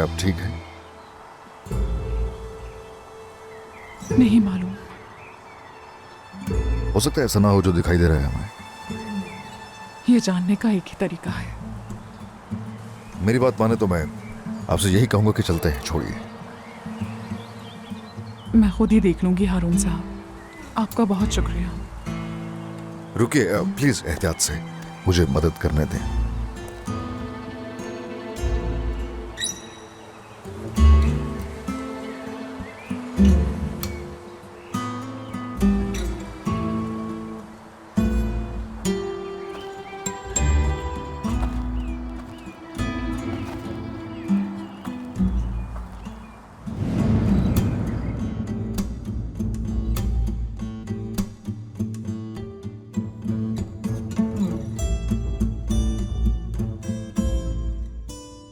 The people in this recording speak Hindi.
क्या आप ठीक हैं? नहीं मालूम। हो सकता है ऐसा ना हो जो दिखाई दे रहा है हमें। ये जानने का एक ही तरीका है। मेरी बात माने तो मैं आपसे यही कहूंगा कि चलते हैं, छोड़िए। मैं खुद ही देख लूंगी हारून साहब। आपका बहुत शुक्रिया। रुकिए, प्लीज एहतियात से मुझे मदद करने दें।